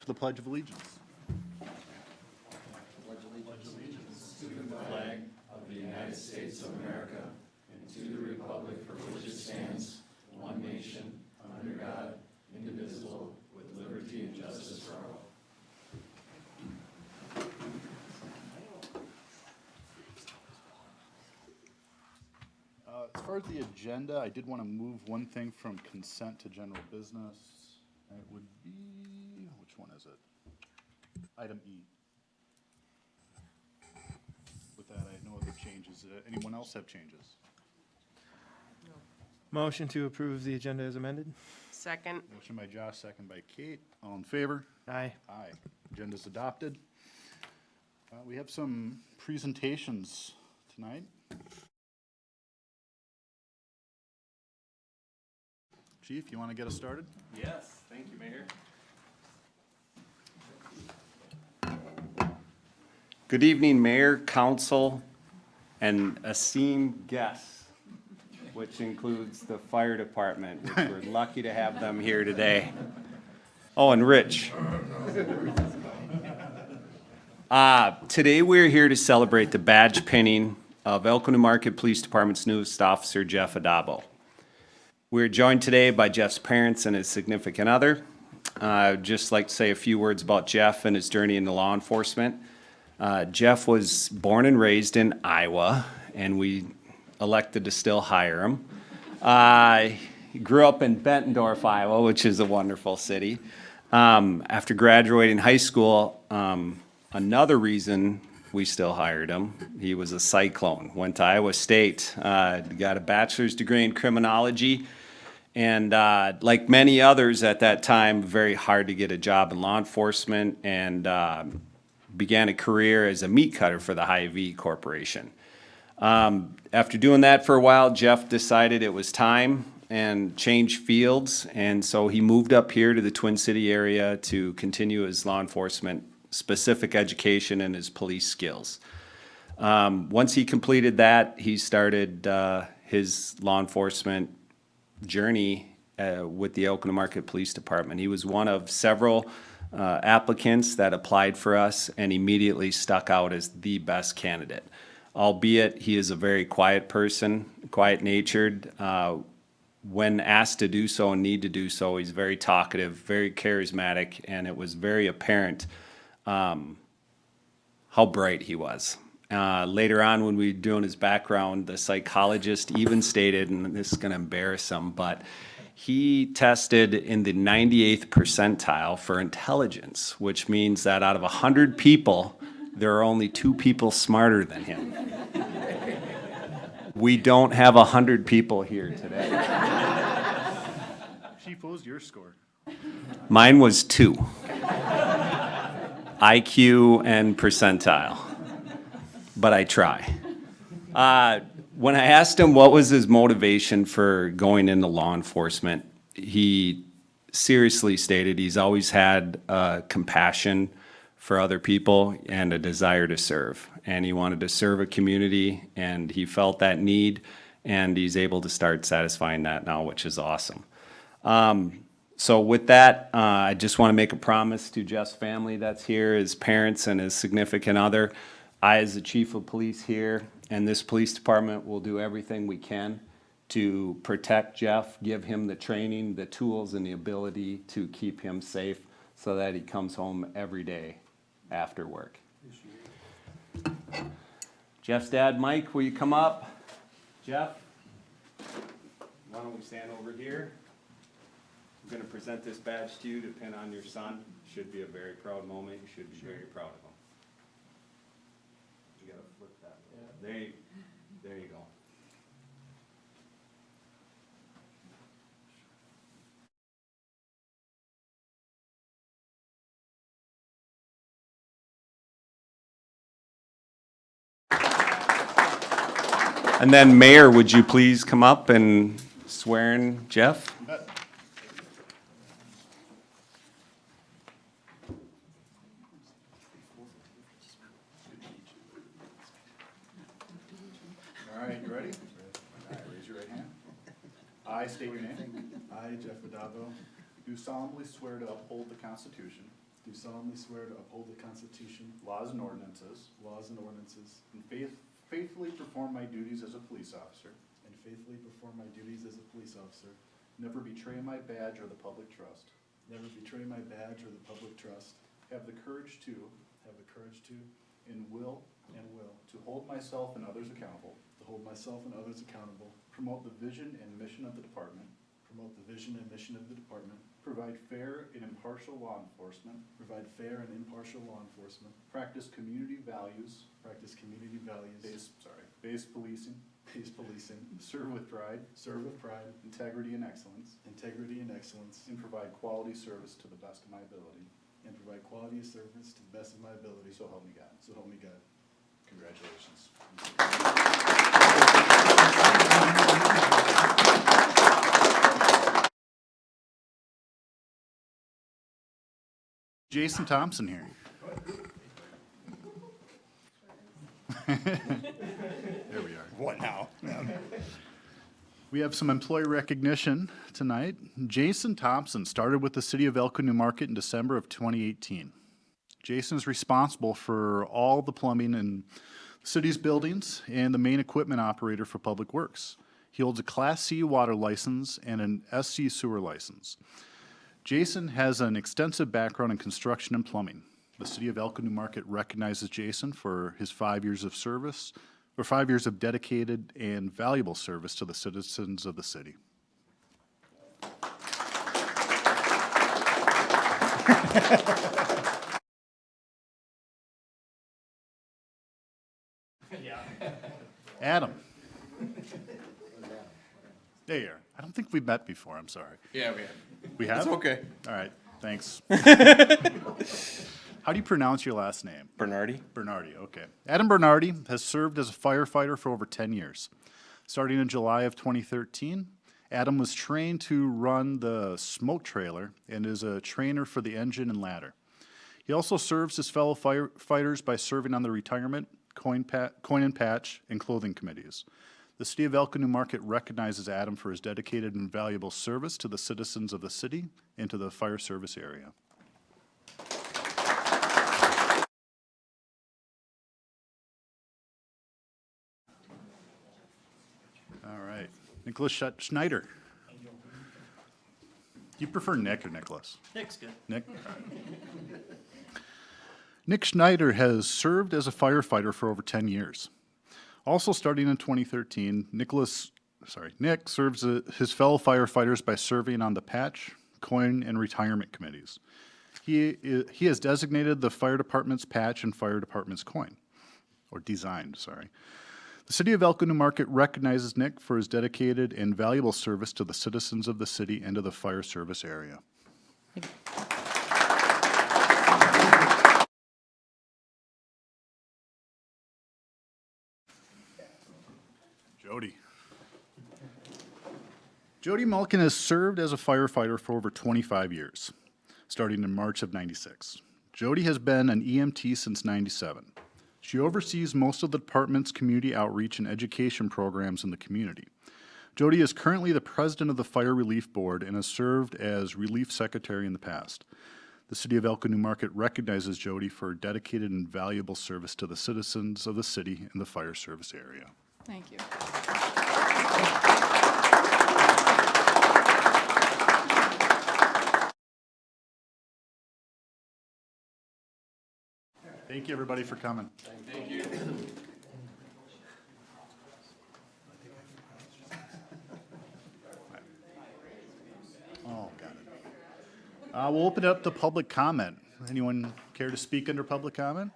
The Pledge of Allegiance. Flag of the United States of America and to the republic for which it stands, one nation, under God, indivisible, with liberty and justice for all. As far as the agenda, I did want to move one thing from consent to general business. It would be, which one is it? Item E. With that, I have no other changes. Anyone else have changes? Motion to approve the agenda as amended? Second. Motion by Josh, second by Kate. All in favor? Aye. Aye. Agenda's adopted. We have some presentations tonight. Chief, you want to get us started? Yes, thank you, Mayor. Good evening, Mayor, Council, and esteemed guests, which includes the fire department, which we're lucky to have them here today. Oh, and Rich. Today we're here to celebrate the badge pinning of Elko New Market Police Department's newest officer, Jeff Adabo. We're joined today by Jeff's parents and his significant other. I'd just like to say a few words about Jeff and his journey into law enforcement. Jeff was born and raised in Iowa, and we elected to still hire him. He grew up in Bettendorf, Iowa, which is a wonderful city. After graduating high school, another reason we still hired him, he was a cyclone. Went to Iowa State, got a bachelor's degree in criminology, and like many others at that time, very hard to get a job in law enforcement, and began a career as a meat cutter for the Hy-Vee Corporation. After doing that for a while, Jeff decided it was time and change fields, and so he moved up here to the Twin City area to continue his law enforcement specific education and his police skills. Once he completed that, he started his law enforcement journey with the Elko New Market Police Department. He was one of several applicants that applied for us and immediately stuck out as the best candidate. Albeit he is a very quiet person, quiet-natured. When asked to do so and need to do so, he's very talkative, very charismatic, and it was very apparent how bright he was. Later on, when we were doing his background, the psychologist even stated, and this is going to embarrass him, but he tested in the 98th percentile for intelligence, which means that out of 100 people, there are only 2 people smarter than him. We don't have 100 people here today. Chief, what was your score? Mine was 2. IQ and percentile. But I try. When I asked him what was his motivation for going into law enforcement, he seriously stated he's always had compassion for other people and a desire to serve. And he wanted to serve a community, and he felt that need, and he's able to start satisfying that now, which is awesome. So with that, I just want to make a promise to Jeff's family that's here, his parents and his significant other. I, as the chief of police here, and this police department will do everything we can to protect Jeff, give him the training, the tools, and the ability to keep him safe so that he comes home every day after work. Jeff's dad, Mike, will you come up? Jeff, why don't we stand over here? I'm going to present this badge to you to pin on your son. Should be a very proud moment. You should be very proud of him. You got to flip that. Yeah. There you go. And then, Mayor, would you please come up and swear in Jeff? All right, you ready? All right, raise your right hand. I state your name. I, Jeff Adabo, do solemnly swear to uphold the Constitution do solemnly swear to uphold the Constitution, laws and ordinances, and faithfully perform my duties as a police officer, never betray my badge or the public trust, have the courage to, and will to hold myself and others accountable, promote the vision and mission of the department, provide fair and impartial law enforcement, practice community values, based policing, serve with pride, integrity and excellence, and provide quality service to the best of my ability. So help me God. Congratulations. Jason Thompson here. There we are. What now? We have some employee recognition tonight. Jason Thompson started with the City of Elko, New Market in December of 2018. Jason is responsible for all the plumbing in the city's buildings and the main equipment operator for Public Works. He holds a Class C water license and an SC sewer license. Jason has an extensive background in construction and plumbing. The City of Elko, New Market recognizes Jason for his 5 years of service, or 5 years of dedicated and valuable service to the citizens of the city. Adam. There you are. I don't think we've met before, I'm sorry. Yeah, we have. We have? It's okay. All right, thanks. How do you pronounce your last name? Bernardi? Bernardi, okay. Adam Bernardi has served as a firefighter for over 10 years. Starting in July of 2013, Adam was trained to run the smoke trailer and is a trainer for the engine and ladder. He also serves his fellow firefighters by serving on the retirement, coin and patch, and clothing committees. The City of Elko, New Market recognizes Adam for his dedicated and valuable service to the citizens of the city and to the fire service area. All right, Nicholas Schneider. Do you prefer Nick or Nicholas? Nick's good. Nick? Nick Schneider has served as a firefighter for over 10 years. Also starting in 2013, Nick serves his fellow firefighters by serving on the patch, coin, and retirement committees. He has designated the fire department's patch and fire department's coin, or designed, sorry. The City of Elko, New Market recognizes Nick for his dedicated and valuable service to the citizens of the city and to the fire service area. Jody Mulkin has served as a firefighter for over 25 years, starting in March of '96. Jody has been an EMT since '97. She oversees most of the department's community outreach and education programs in the community. Jody is currently the president of the Fire Relief Board and has served as relief secretary in the past. The City of Elko, New Market recognizes Jody for her dedicated and valuable service to the citizens of the city and the fire service area. Thank you. Thank you, everybody, for coming. Thank you. Oh, got it. We'll open it up to public comment. Anyone care to speak under public comment?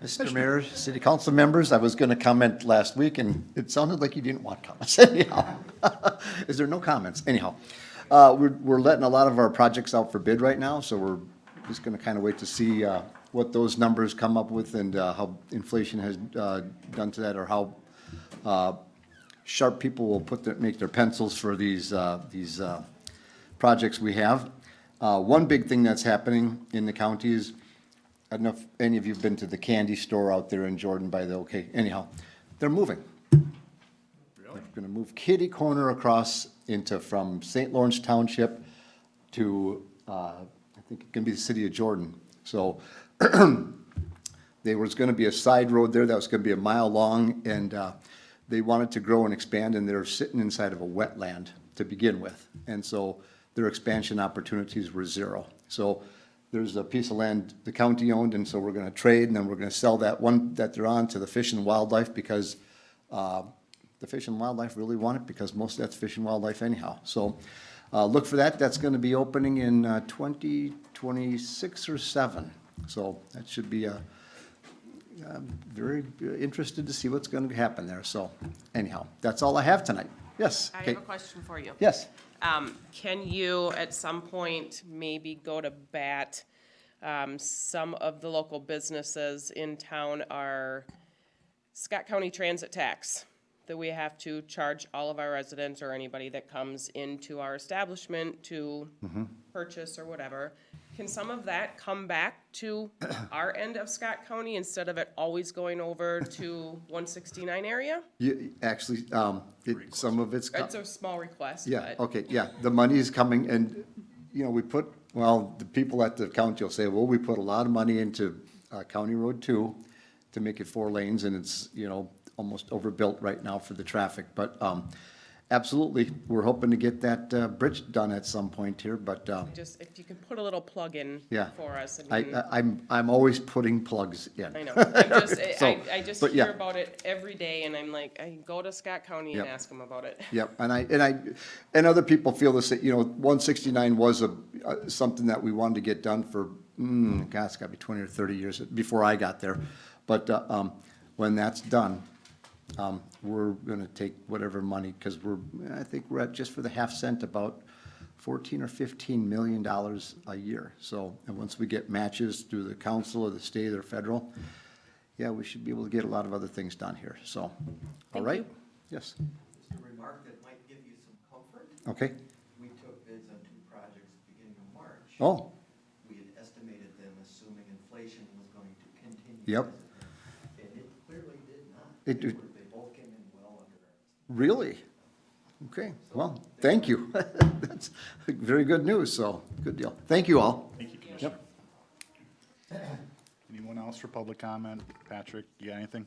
Mr. Mayor, City Council members, I was going to comment last week, and it sounded like you didn't want comments anyhow. Is there no comments? Anyhow, we're letting a lot of our projects out for bid right now, so we're just going to kind of wait to see what those numbers come up with and how inflation has done to that, or how sharp people will make their pencils for these projects we have. One big thing that's happening in the county is, I don't know if any of you have been to the candy store out there in Jordan by the, okay, anyhow, they're moving. Really? They're gonna move kitty corner across from St. Lawrence Township to, I think it can be the city of Jordan. So there was gonna be a side road there that was gonna be a mile long, and they wanted to grow and expand, and they're sitting inside of a wetland to begin with. And so their expansion opportunities were zero. So there's a piece of land the county owned, and so we're gonna trade, and then we're gonna sell that one that they're on to the Fish and Wildlife, because the Fish and Wildlife really want it, because most of that's Fish and Wildlife anyhow. So look for that. That's gonna be opening in 2026 or 7. So that should be I'm very interested to see what's going to happen there. So anyhow, that's all I have tonight. Yes, I Kate? have a question for you. Yes. Can you, at some point, maybe go to bat? Some of the local businesses in town are Scott County Transit Tax that we have to charge all of our residents or anybody that comes into our establishment to purchase or whatever. Can some of that come back to our end of Scott County instead of it always going over to 169 area? You, actually, some of it's, It's a small request, yeah, but. okay, yeah, the money is coming, and, you know, we put, well, the people at the county will say, well, we put a lot of money into County Road 2 to make it 4 lanes, and it's, you know, almost overbuilt right now for the traffic, but absolutely, we're hoping to get that bridge done at some point here, but Just, if you can put a little plug in yeah. for us, I mean, I'm always putting plugs in. I know, I'm just, So, I just but yeah. hear about it every day, and I'm like, I go to Scott County and Yep. ask them about it. Yep, and other people feel the same, you know, 169 was something that we wanted to get done for, God, it's gotta be 20 or 30 years before I got there. But, when that's done, we're gonna take whatever money, cause I think we're at, just for the half cent, about 14 or 15 million dollars a year. So, and once we get matches through the council or the state or federal, yeah, we should be able to get a lot of other things done here, so, all Thank right? you. Yes, Just a remark that might give you some comfort. okay. We took bids on 2 projects beginning of March. Oh, We had estimated them assuming inflation was going to continue. Yep. as it went. And it clearly did not. It did. They both came in well under our estimate. really? Okay, well, thank you. That's very good news, so, good deal. Thank you all. Thank you, Commissioner. Anyone else for public comment? Patrick, you got anything?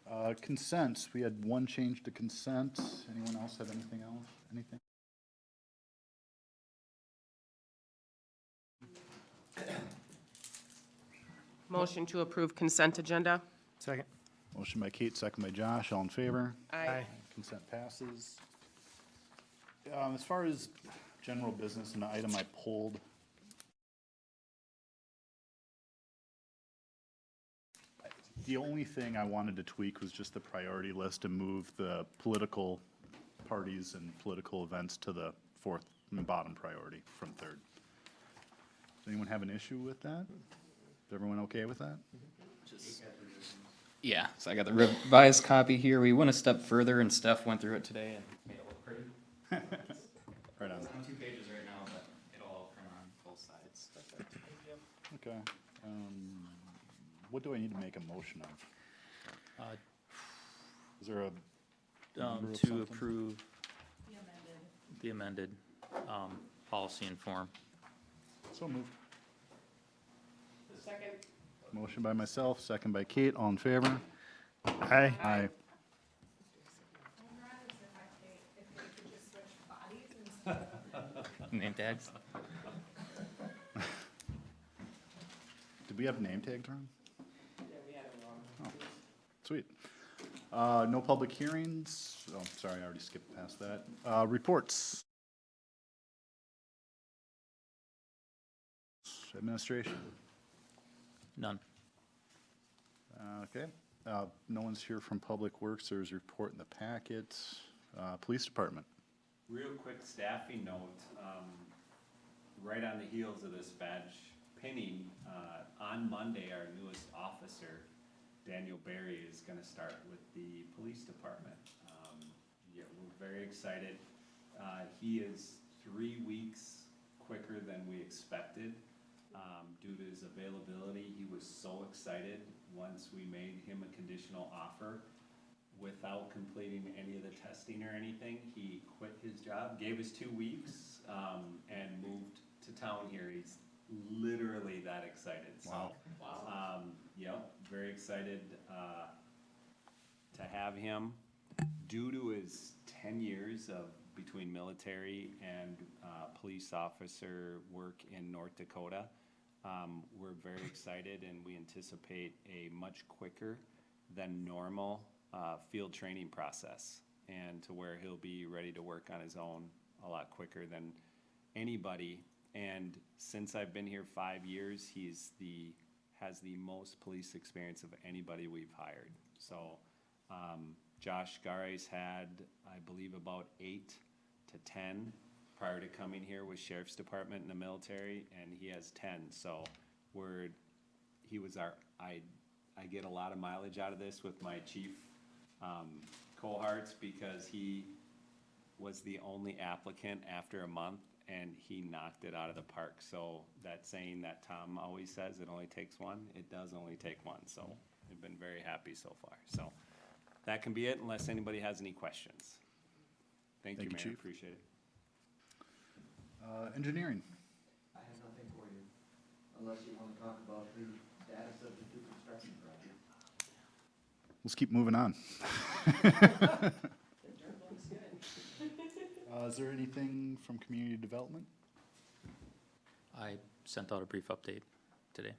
All right. Consents, we had one change to consent. Anyone else have anything else? Anything? Motion to approve consent agenda? Second. Motion by Kate, second by Josh, all in favor? Aye. Consent passes. As far as general business and the item I pulled, the only thing I wanted to tweak was just the priority list and move the political parties and political events to the fourth and bottom priority from third. Does anyone have an issue with that? Is everyone okay with that? Yeah, so I got the revised copy here. We went a step further and Steph went through it today and made it look pretty. Right on. It's on 2 pages right now, but it'll all print on both sides. Okay. What do I need to make a motion of? Is there a number of To something? approve the amended policy and form. So moved. Second. Motion by myself, second by Kate, all in favor? Aye. Aye. Name tags? Did we have name tag turn? Yeah, we had it wrong. Sweet. No public hearings. Oh, sorry, I already skipped past that. Reports. Administration. None. Okay. No one's here from Public Works. There's a report in the packet. Police Department. Real quick staffing note, right on the heels of this badge pinning, on Monday, our newest officer, Daniel Berry, is gonna start with the police department. Yeah, we're very excited. He is 3 weeks quicker than we expected, due to his availability. He was so excited once we made him a conditional offer. without completing any of the testing or anything. He quit his job, gave us 2 weeks, and moved to town here. He's literally that excited, so. Yep, very excited, to have him. Due to his 10 years of between military and police officer work in North Dakota, we're very excited and we anticipate a much quicker than normal field training process, and to where he'll be ready to work on his own a lot quicker than anybody. And since I've been here 5 years, has the most police experience of anybody we've hired. So Josh Gares had, I believe, about 8 to 10 prior to coming here with Sheriff's Department in the military, and he has 10. So he was I get a lot of mileage out of this with my chief cohorts, because he was the only applicant after a month, and he knocked it out of the park. So that saying that Tom always says, it only takes one, it does only take one. So I've been very happy so far. So that can be it unless anybody has any questions. Thank you, Thank you, Mayor, Chief. appreciate it. Engineering. I have nothing for you, unless you want to talk about the status of the 2 construction projects. Let's keep moving on. Is there anything from community development? I sent out a brief update today.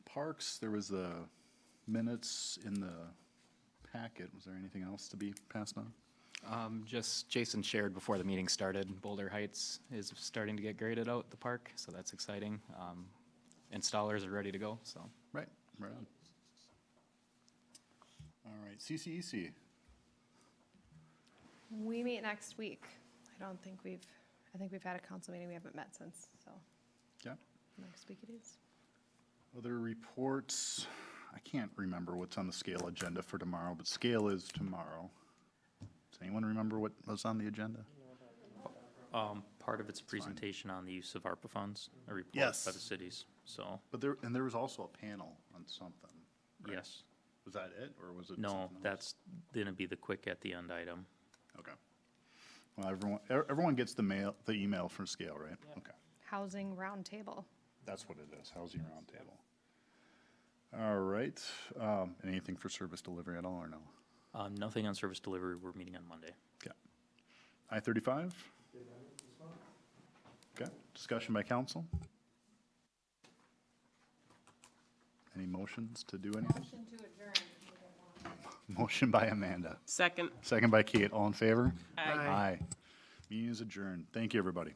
Parks, there was the minutes in the packet. Was there anything else to be passed on? Just Jason shared before the meeting started, Boulder Heights is starting to get graded out at the park, so that's exciting. Installers are ready to go, so. Right on. All right, CCEC. We meet next week. I think we've had a council meeting. We haven't met since, so Yeah. next week it is. Other reports, I can't remember what's on the scale agenda for tomorrow, but scale is tomorrow. Does anyone remember what was on the agenda? Part of it's a presentation on the use of ARPA funds, a report Yes. by the cities, so, But there was also a panel on something. right? yes. Was that it, or was it No, something else? that's gonna be the quick at the end item. Okay. Well, everyone gets the email from Scale, right? Okay. Housing roundtable. That's what it is, Housing Roundtable. All right, anything for service delivery at all, or no? Nothing on service delivery, we're meeting on Monday. Okay. I-35? Okay, discussion by council? Any motions to do anything? Motion to adjourn. Motion by Amanda, Second. second by Kate, all in favor? Aye. Aye. Meeting is adjourned. Thank you, everybody.